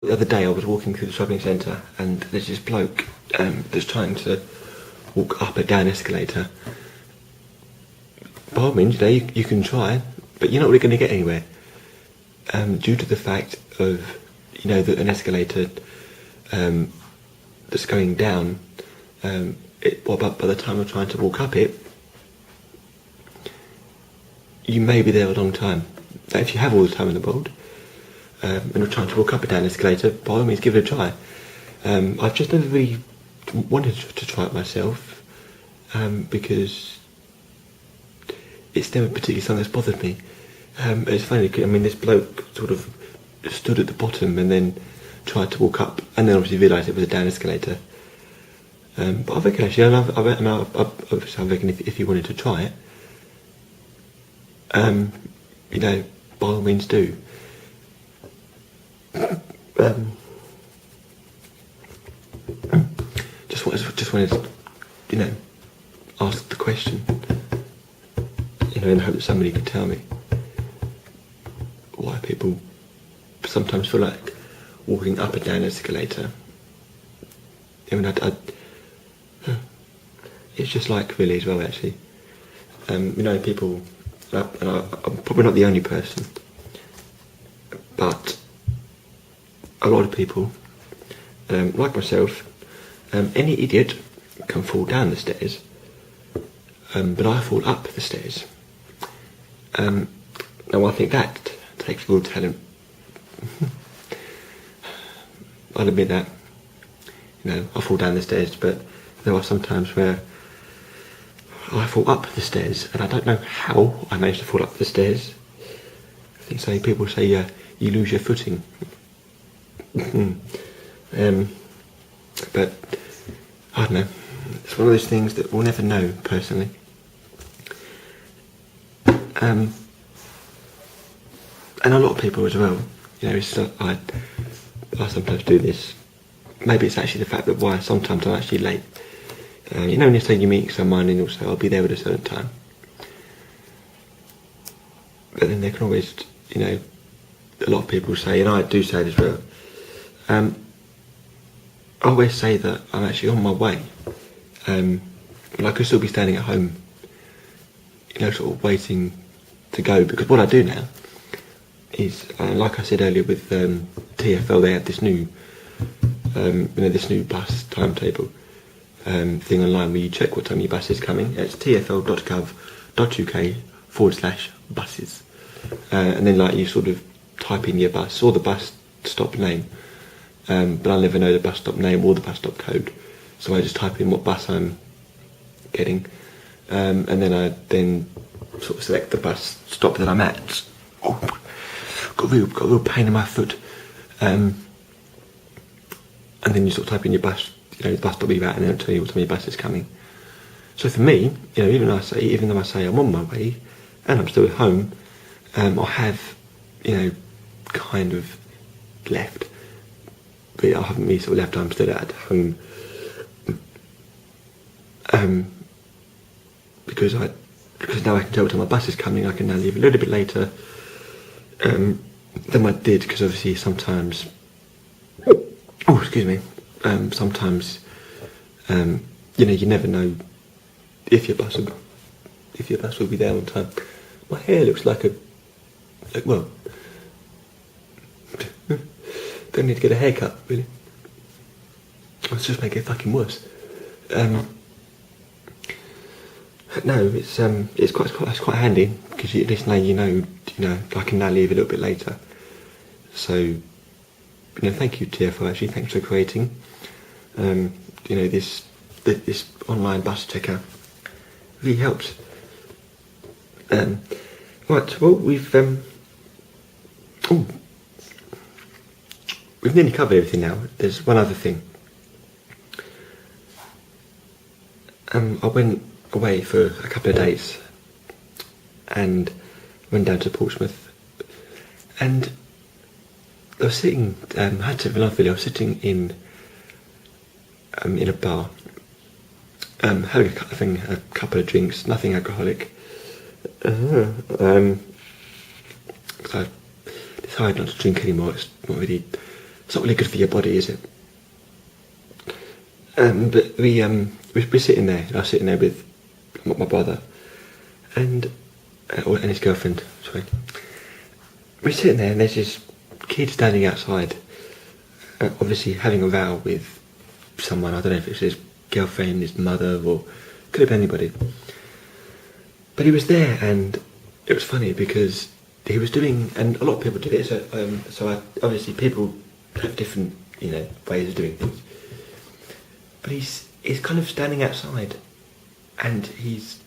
The other day I was walking through the shopping centre and there's this bloke that's trying to walk up a down escalator. By all means, you can try, but you're not really going to get anywhere. Due to the fact of, that an escalator that's going down, by the time you're trying to walk up it, you may be there a long time. Now, if you have all the time in the world, and you're trying to walk up a down escalator, by all means give it a try. I've just never really wanted to try it myself, because it's never particularly something that's bothered me. It's funny, this bloke sort of stood at the bottom and then tried to walk up, and then obviously realised it was a down escalator. But I reckon actually, I reckon if you wanted to try it, by all means do. Just wanted to, ask the question, in hope that somebody could tell me why people sometimes feel like walking up and down an escalator. It's just like really as well, actually. People, and I'm probably not the only person, but a lot of people, like myself, any idiot can fall down the stairs, but I fall up the stairs. Now I think that takes real talent. I'll admit that. I fall down the stairs, but there are some times where I fall up the stairs, and I don't know how I managed to fall up the stairs. I think people say you lose your footing. But I don't know. It's one of those things that we'll never know personally. And a lot of people as well. I sometimes do this. Maybe it's actually the fact that why sometimes I'm actually late. When you say you're meeting someone and you'll say I'll be there at a certain time. But then there can always, a lot of people say, and I do say it as well, I always say that I'm actually on my way. But I could still be standing at home, sort of waiting to go, because what I do now is, like I said earlier with TfL, they have this new, this new bus timetable thing online where you check what time your bus is coming. It's tfl.gov.uk/buses, and then you sort of type in your bus or the bus stop name, but I'll never know the bus stop name or the bus stop code, so I just type in what bus I'm getting, and then I sort of select the bus stop that I'm at. Oh, got a real pain in my foot. And then you sort of type in your bus, the bus stop you're at, and then it'll tell you what time your bus is coming. So for me, even though I say I'm on my way and I'm still at home, I have, kind of left. But I haven't really sort of left. I'm still at home. Because now I can tell what time my bus is coming. I can now leave a little bit later than I did, because obviously sometimes. Oh, excuse me. Sometimes, you never know if your bus will be there on time. My hair looks like well, don't need to get a haircut, really. Let's just make it fucking worse. No, it's quite handy, because at least now I can now leave a little bit later. So, thank you TfL, actually. Thanks for creating, this online bus checker. Really helps. Right, well, we've nearly covered everything now. There's one other thing. I went away for a couple of days and went down to Portsmouth, and I was sitting, I was sitting in a bar, having a couple of drinks, nothing alcoholic. I decided not to drink anymore. It's not really It's not really good for your body, is it? But we're sitting there. I was sitting there with my brother and his girlfriend. Sorry. We're sitting there, and there's this kid standing outside, obviously having a row with someone. I don't know if it's his girlfriend, his mother, or could have been anybody. But he was there, and it was funny because he was doing, and a lot of people did it. Obviously people have different, ways of doing things. But he's kind of standing outside, and he's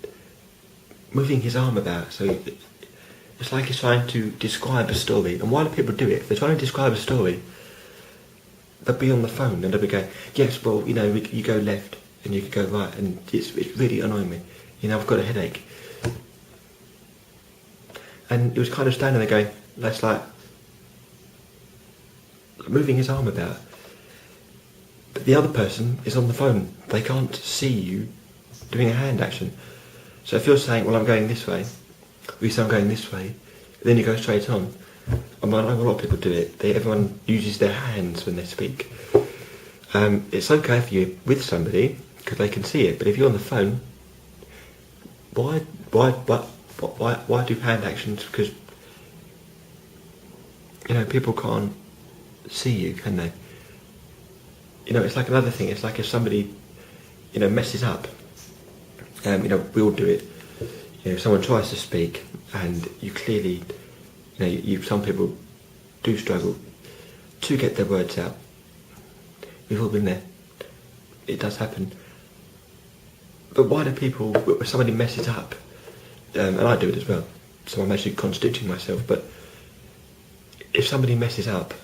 moving his arm about. So it's like he's trying to describe a story. And why do people do it? If they're trying to describe a story, they'll be on the phone and they'll be going, yes, well, you go left and you can go right, and it's really annoying me. I've got a headache. And he was kind of standing there going, that's like moving his arm about. But the other person is on the phone. They can't see you doing a hand action. So if you're saying, well, I'm going this way, or you say I'm going this way, then you go straight on. And I know a lot of people do it. Everyone uses their hands when they speak. It's okay if you're with somebody because they can see it. But if you're on the phone, why do hand actions? Because people can't see you, can they? It's like another thing. It's like if somebody messes up. We all do it. If someone tries to speak and you clearly, some people do struggle to get their words out. We've all been there. It does happen. But why do people, when somebody messes up, and I do it as well, so I'm actually contradicting myself, but if somebody messes up,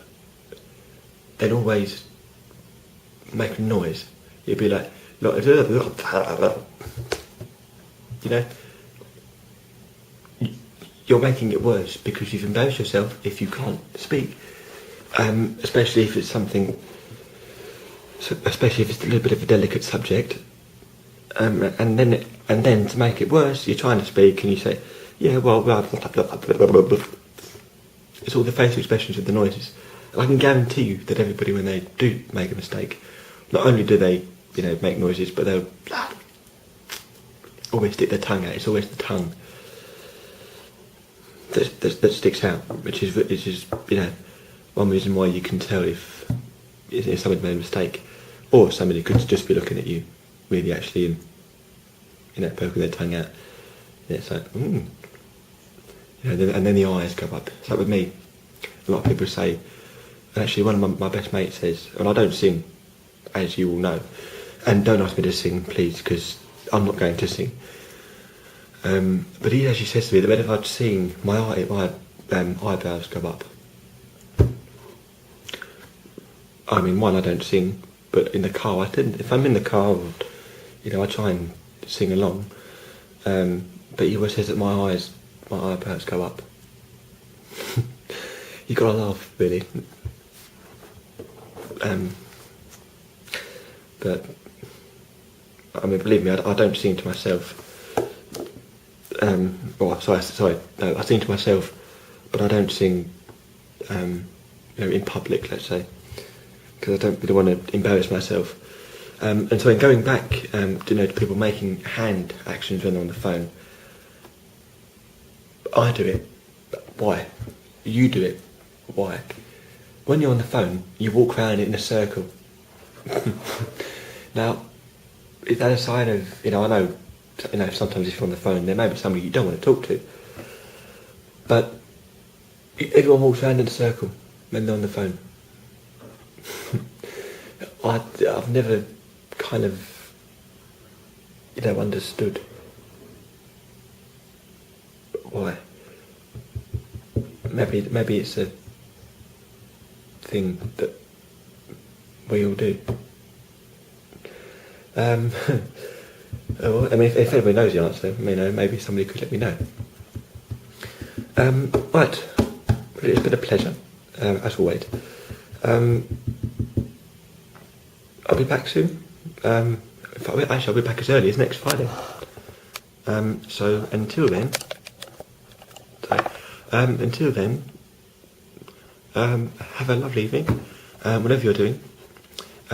they'd always make a noise. You'd be like, you're making it worse because you've embarrassed yourself if you can't speak, especially if it's something, especially if it's a little bit of a delicate subject, and then to make it worse, you're trying to speak and you say, yeah, well, it's all the facial expressions of the noises. And I can guarantee you that everybody, when they do make a mistake, not only do they, make noises, but they'll always stick their tongue out. It's always the tongue that sticks out, which is one reason why you can tell if somebody made a mistake, or somebody could just be looking at you really actually and poking their tongue out. It's like, and then the eyes go up. It's like with me, a lot of people say, actually one of my best mates says, and I don't sing, as you all know, and don't ask me to sing, please, because I'm not going to sing. But he actually says to me that whenever I'd sing, my eyebrows go up. I mean, one, I don't sing, but in the car, if I'm in the car, I try and sing along. But he always says that my eyebrows go up. You gotta laugh, really. But I mean, believe me, I don't sing to myself. I sing to myself, but I don't sing, in public, let's say, because I don't really want to embarrass myself. And so in going back, to people making hand actions when they're on the phone, I do it. Why? You do it. Why? When you're on the phone, you walk around in a circle. Now, is that a sign of, I know, sometimes if you're on the phone, there may be somebody you don't want to talk to. But everyone walks around in a circle when they're on the phone. I've never kind of, understood why. Maybe it's a thing that we all do. Well, I mean, if anybody knows the answer, maybe somebody could let me know. Right, it's been a pleasure, as always. I'll be back soon. I'll be back as early as next Friday. So until then, have a lovely evening, whatever you're doing,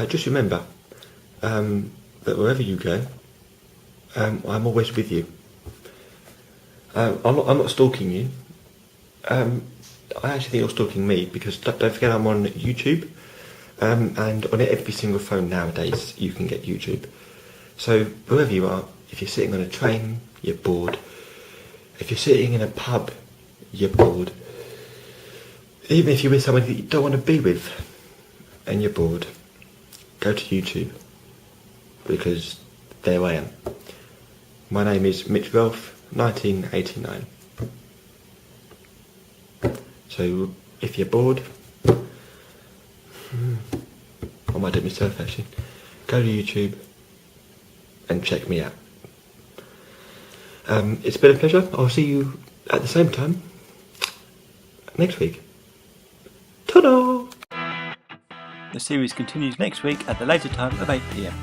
just remember that wherever you go, I'm always with you. I'm not stalking you. I actually think you're stalking me, because don't forget I'm on YouTube, and on every single phone nowadays you can get YouTube. So wherever you are, if you're sitting on a train, you're bored. If you're sitting in a pub, you're bored. Even if you're with somebody that you don't want to be with and you're bored, go to YouTube, because there I am. My name is Mitch Relph, 1989. So if you're bored, I might do it myself actually, go to YouTube and check me out. It's been a pleasure. I'll see you at the same time next week. Ta-da! The series continues next week at the later time of 8 PM.